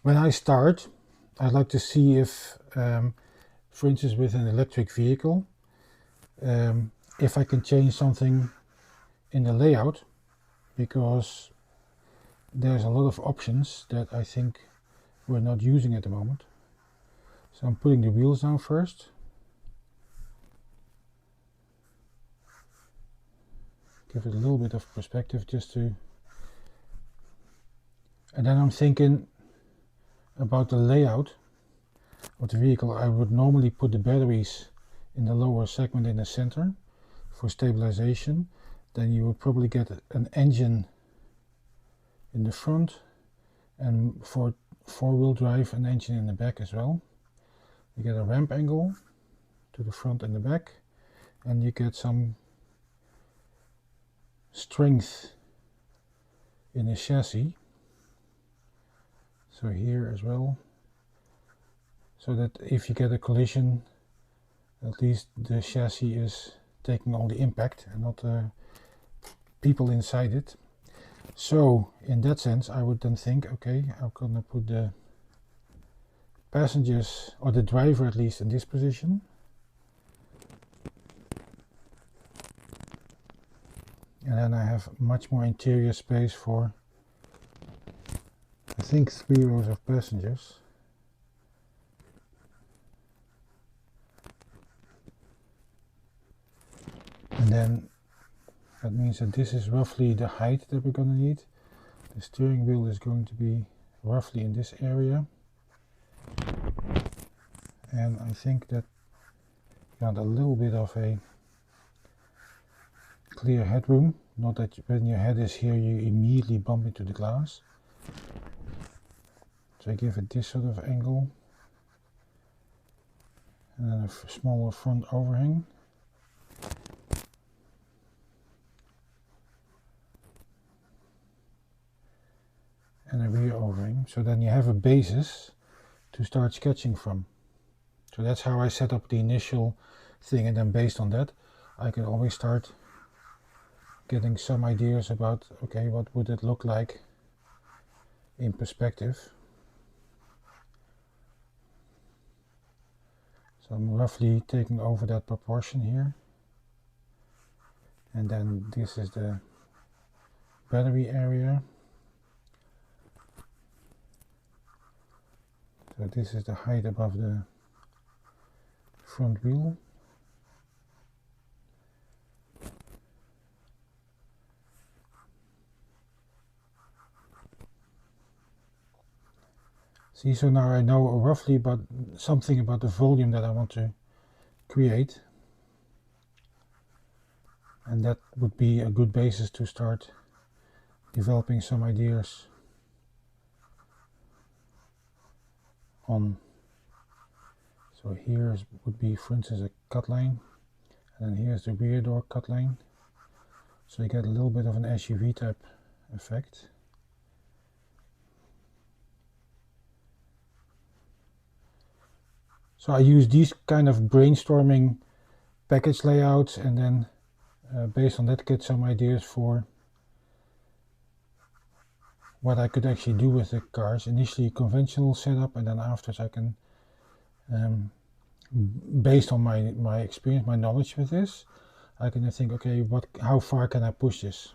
When I start, I'd like to see if, for instance, with an electric vehicle, if I can change something in the layout, because there's a lot of options that I think we're not using at the moment. So I'm putting the wheels down first. Give it a little bit of perspective just to... And then I'm thinking about the layout of the vehicle. I would normally put the batteries in the lower segment in the center for stabilization. Then you will probably get an engine in the front, and for four-wheel drive an engine in the back as well. You get a ramp angle to the front and the back, and you get some strength in the chassis, so here as well, so that if you get a collision, at least the chassis is taking all the impact and not people inside it. So in that sense I would then think, okay, I'm gonna put the passengers, or the driver at least, in this position, and then I have much more interior space for, I think, 3 rows of passengers. And then that means that this is roughly the height that we're going to need. The steering wheel is going to be roughly in this area, and I think that you got a little bit of a clear headroom, not that when your head is here you immediately bump into the glass. So I give it this sort of angle, and then a smaller front overhang. And a rear overhang, so then you have a basis to start sketching from. So that's how I set up the initial thing, and then based on that I can always start getting some ideas about, okay, what would it look like in perspective. So I'm roughly taking over that proportion here, and then this is the battery area. So this is the height above the front wheel. See, so now I know roughly about something about the volume that I want to create, and that would be a good basis to start developing some ideas on. So here would be, for instance, a cut line, and then here's the rear door cut line, so you get a little bit of an SUV type effect. So I use these kind of brainstorming package layouts, and then based on that get some ideas for what I could actually do with the cars. Initially conventional setup, and then afterwards I can, based on my experience, my knowledge with this, I can think, okay, how far can I push this?